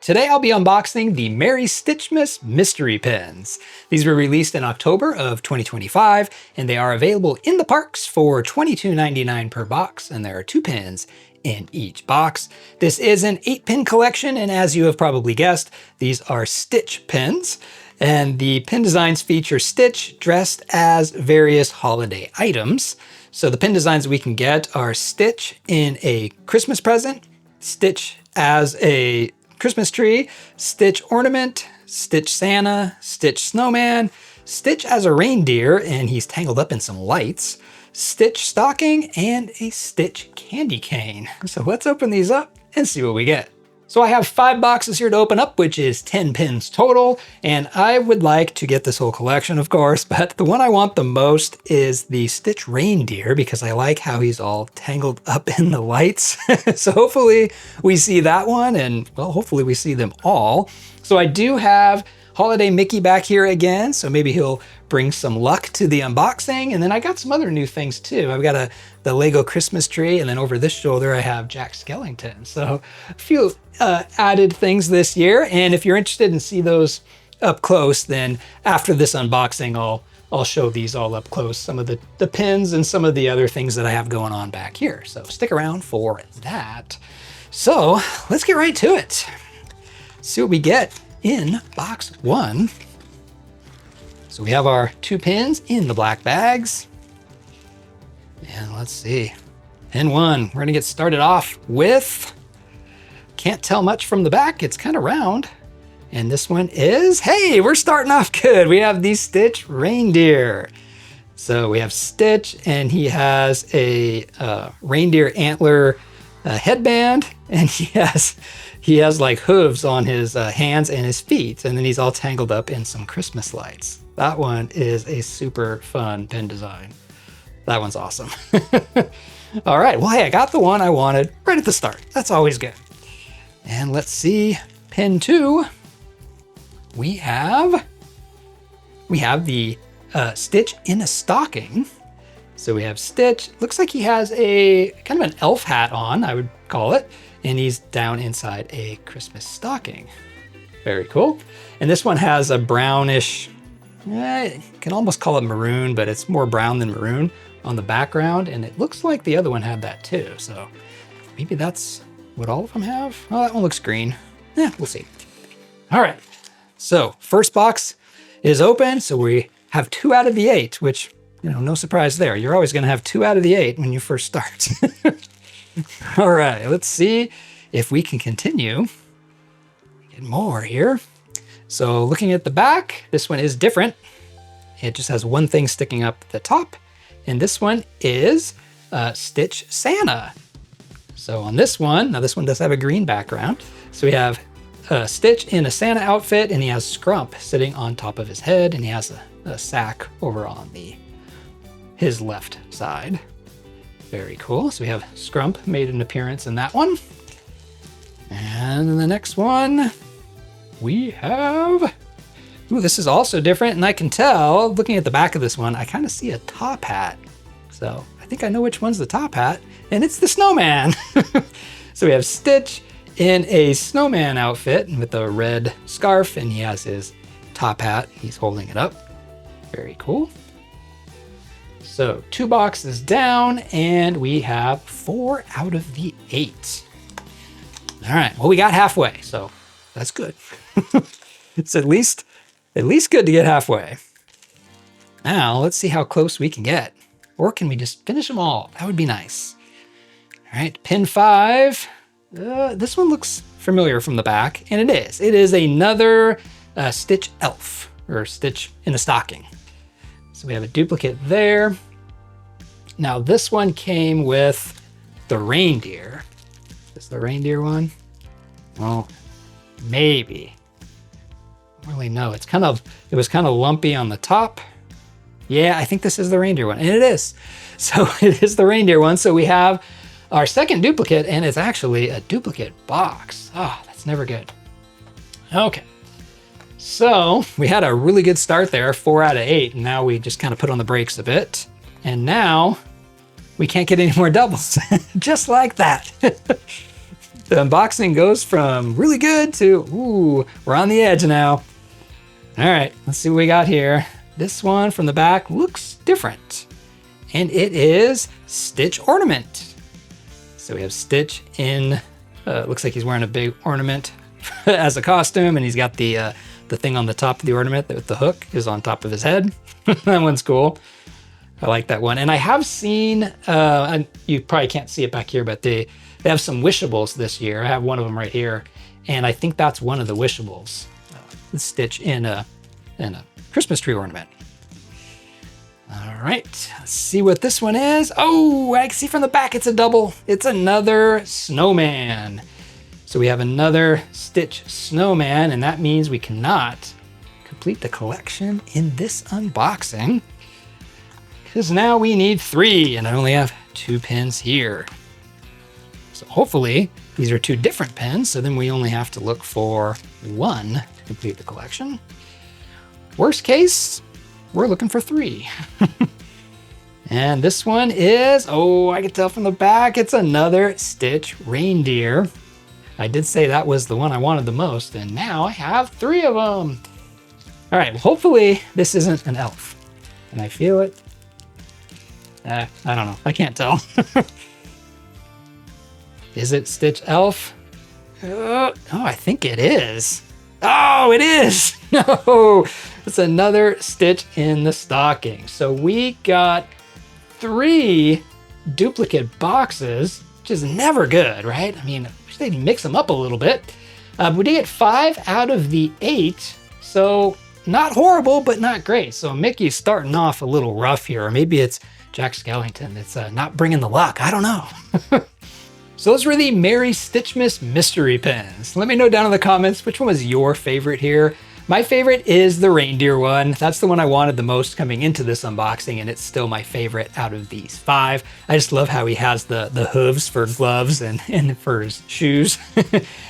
Today I'll be unboxing the Merry Stitchmas mystery pins. These were released in October of 2025, and they are available in the parks for $22.99 per box, and there are 2 pins in each box. This is an 8-pin collection, and as you have probably guessed, these are Stitch pins. And the pin designs feature Stitch dressed as various holiday items. So the pin designs we can get are Stitch in a Christmas present, Stitch as a Christmas tree, Stitch Ornament, Stitch Santa, Stitch Snowman, Stitch as a reindeer and he's tangled up in some lights, Stitch Stocking, and a Stitch Candy Cane. So let's open these up and see what we get. So I have 5 boxes here to open up, which is 10 pins total, and I would like to get this whole collection, of course, but the one I want the most is the Stitch Reindeer because I like how he's all tangled up in the lights. So hopefully we see that one, and well, hopefully we see them all. So I do have Holiday Mickey back here again, so maybe he'll bring some luck to the unboxing. And then I got some other new things too. I've got the Lego Christmas tree, and then over this shoulder I have Jack Skellington. So a few added things this year. And if you're interested in see those up close, then after this unboxing, I'll show these all up close, some of the pins and some of the other things that I have going on back here. So stick around for that. So let's get right to it. See what we get in box 1. So we have our 2 pins in the black bags. And let's see. Pin 1, we're gonna get started off with, can't tell much from the back, it's kind of round. And this one is, hey, we're starting off good. We have the Stitch Reindeer. So we have Stitch, and he has a reindeer antler headband, and he has like hooves on his hands and his feet, and then he's all tangled up in some Christmas lights. That one is a super fun pin design. That one's awesome. All right, well, hey, I got the one I wanted right at the start. That's always good. And let's see, pin 2, we have the Stitch in a stocking. So we have Stitch, looks like he has a kind of an elf hat on, I would call it, and he's down inside a Christmas stocking. Very cool. And this one has a brownish, you can almost call it maroon, but it's more brown than maroon on the background, and it looks like the other one had that too. So maybe that's what all of them have. Oh, that one looks green. Yeah, we'll see. All right, so first box is open. So we have 2 out of the 8, which, you know, no surprise there. You're always gonna have 2 out of the 8 when you first start. All right, let's see if we can continue. Get more here. So looking at the back, this one is different. It just has one thing sticking up at the top. And this one is Stitch Santa. So on this one, now this one does have a green background. So we have Stitch in a Santa outfit, and he has Scrump sitting on top of his head, and he has a sack over on his left side. Very cool. So we have Scrump made an appearance in that one. And in the next one, we have, ooh, this is also different, and I can tell, looking at the back of this one, I kind of see a top hat. So I think I know which one's the top hat, and it's the Snowman. So we have Stitch in a snowman outfit with a red scarf, and he has his top hat. He's holding it up. Very cool. So 2 boxes down, and we have 4 out of the 8. All right, well, we got halfway, so that's good. It's at least good to get halfway. Now let's see how close we can get. Or can we just finish them all? That would be nice. All right, pin 5. This one looks familiar from the back, and it is. It is another Stitch elf, or Stitch in a stocking. So we have a duplicate there. Now this one came with the reindeer. Is this the reindeer one? Oh, maybe. I don't really know. It was kind of lumpy on the top. Yeah, I think this is the reindeer one, and it is. So it is the reindeer one. So we have our second duplicate, and it's actually a duplicate box. Ah, oh, that's never good. Okay. So we had a really good start there, 4 out of 8, and now we just kind of put on the brakes a bit. And now we can't get any more doubles, just like that. The unboxing goes from really good to, ooh, we're on the edge now. All right, let's see what we got here. This one from the back looks different. And it is Stitch Ornament. So we have Stitch in, looks like he's wearing a big ornament as a costume, and he's got the thing on the top of the ornament with the hook is on top of his head. That one's cool. I like that one. And I have seen, and you probably can't see it back here, but they have some wishables this year. I have one of them right here, and I think that's one of the wishables. Stitch in a Christmas tree ornament. All right, let's see what this one is. Oh, I can see from the back it's a double. It's another Snowman. So we have another Stitch Snowman, and that means we cannot complete the collection in this unboxing, because now we need 3, and I only have 2 pins here. So hopefully these are 2 different pins, so then we only have to look for 1 to complete the collection. Worst case, we're looking for 3. And this one is, oh, I can tell from the back, it's another Stitch reindeer. I did say that was the one I wanted the most, and now I have 3 of them. All right, well, hopefully this isn't an elf. Can I feel it? I don't know, I can't tell. Is it Stitch Elf? Oh, I think it is. Oh, it is! No, it's another Stitch in the stocking. So we got 3 duplicate boxes, which is never good, right? I mean, I wish they'd mix them up a little bit. We did get 5 out of the 8, so not horrible, but not great. So Mickey's starting off a little rough here, or maybe it's Jack Skellington that's not bringing the luck. I don't know. So those were the Merry Stitchmas mystery pins. Let me know down in the comments which one was your favorite here. My favorite is the reindeer one. That's the one I wanted the most coming into this unboxing, and it's still my favorite out of these 5. I just love how he has the hooves for gloves and for his shoes,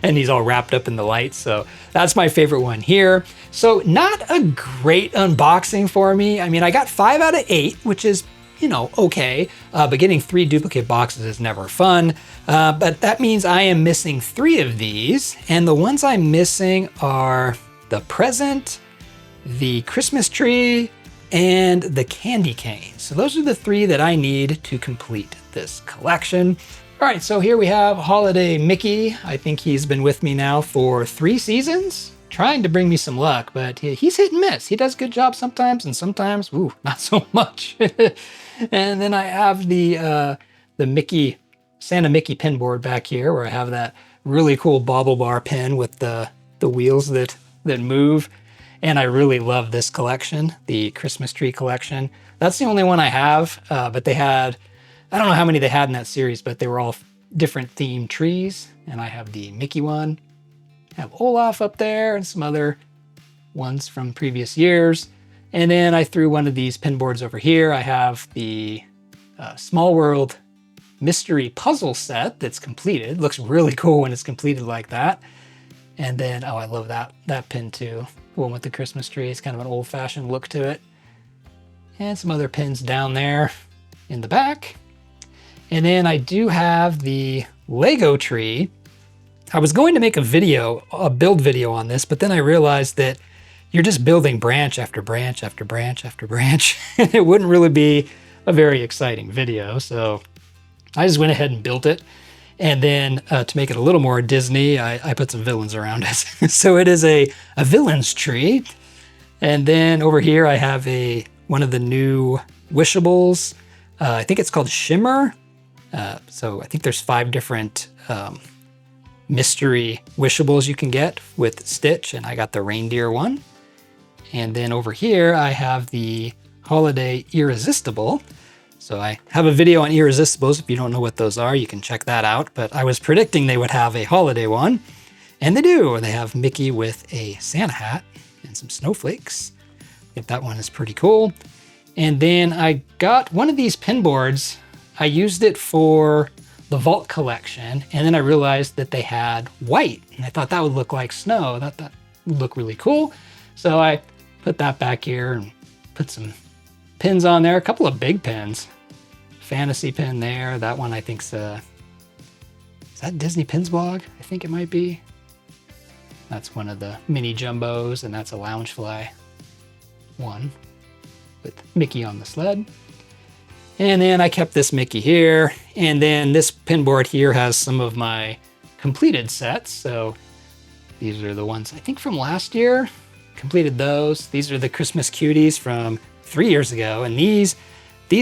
and he's all wrapped up in the lights. So that's my favorite one here. So not a great unboxing for me. I mean, I got 5 out of 8, which is, you know, okay, but getting 3 duplicate boxes is never fun. But that means I am missing 3 of these, and the ones I'm missing are the present, the Christmas tree, and the candy cane. So those are the 3 that I need to complete this collection. All right, so here we have Holiday Mickey. I think he's been with me now for 3 seasons, trying to bring me some luck, but he's hit and miss. He does a good job sometimes, and sometimes, ooh, not so much. And then I have the Mickey, Santa Mickey pin board back here, where I have that really cool bobble bar pin with the wheels that move. And I really love this collection, the Christmas tree collection. That's the only one I have, but they had, I don't know how many they had in that series, but they were all different themed trees. And I have the Mickey one, I have Olaf up there, and some other ones from previous years. And then I threw one of these pin boards over here. I have the Small World mystery puzzle set that's completed. Looks really cool when it's completed like that. And then, oh, I love that pin too. The one with the Christmas tree. It's kind of an old-fashioned look to it. And some other pins down there in the back. And then I do have the Lego tree. I was going to make a build video on this, but then I realized that you're just building branch after branch after branch after branch. And it wouldn't really be a very exciting video. So I just went ahead and built it. And then to make it a little more Disney, I put some villains around it. So it is a villains tree. And then over here I have one of the new wishables. I think it's called Shimmer. So I think there's 5 different mystery wishables you can get with Stitch, and I got the reindeer one. And then over here I have the Holiday Irresistible. So I have a video on Irresistibles. If you don't know what those are, you can check that out. But I was predicting they would have a holiday one, and they do. They have Mickey with a Santa hat and some snowflakes. I think that one is pretty cool. And then I got one of these pin boards. I used it for the Vault collection, and then I realized that they had white, and I thought that would look like snow. That would look really cool. So I put that back here and put some pins on there, a couple of big pins. Fantasy pin there. That one I think's Is that Disney Pins blog? I think it might be. That's one of the mini jumbos, and that's a Loungefly one with Mickey on the sled. And then I kept this Mickey here, and then this pin board here has some of my completed sets. So these are the ones I think from last year. Completed those. These are the Christmas Cuties from 3 years ago, and these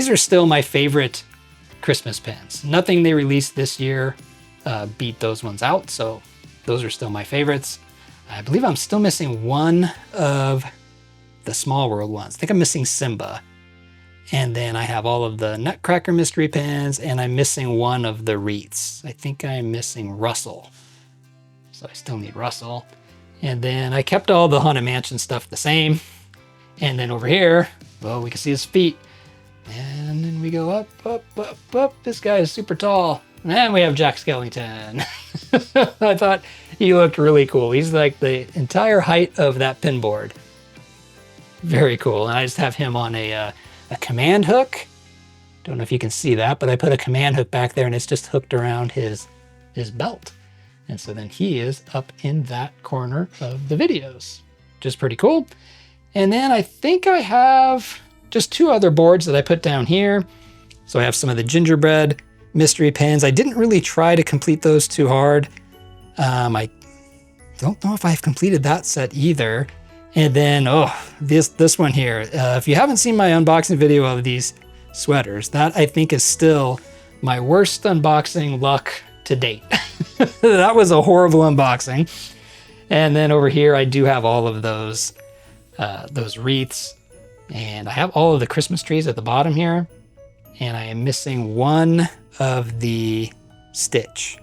are still my favorite Christmas pins. Nothing they released this year beat those ones out, so those are still my favorites. I believe I'm still missing one of the Small World ones. I think I'm missing Simba. And then I have all of the Nutcracker mystery pins, and I'm missing one of the wreaths. I think I'm missing Russell. So I still need Russell. And then I kept all the Haunted Mansion stuff the same. And then over here, well, we can see his feet. And then we go up, up, up, up. This guy is super tall. And we have Jack Skellington. I thought he looked really cool. He's like the entire height of that pin board. Very cool. And I just have him on a command hook. Don't know if you can see that, but I put a command hook back there and it's just hooked around his belt. And so then he is up in that corner of the videos, which is pretty cool. And then I think I have just 2 other boards that I put down here. So I have some of the gingerbread mystery pins. I didn't really try to complete those too hard. I don't know if I've completed that set either. And then, oh, this one here. If you haven't seen my unboxing video of these sweaters, that I think is still my worst unboxing luck to date. That was a horrible unboxing. And then over here, I do have all of those wreaths. And I have all of the Christmas trees at the bottom here. And I am missing one of the Stitch,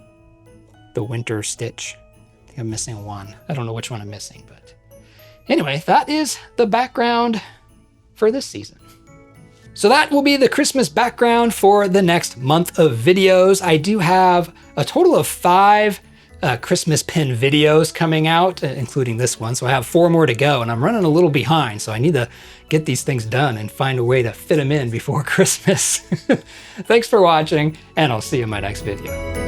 the winter Stitch. I think I'm missing one. I don't know which one I'm missing, but anyway, that is the background for this season. So that will be the Christmas background for the next month of videos. I do have a total of 5 Christmas pin videos coming out, including this one. So I have 4 more to go, and I'm running a little behind. So I need to get these things done and find a way to fit them in before Christmas. Thanks for watching, and I'll see you in my next video.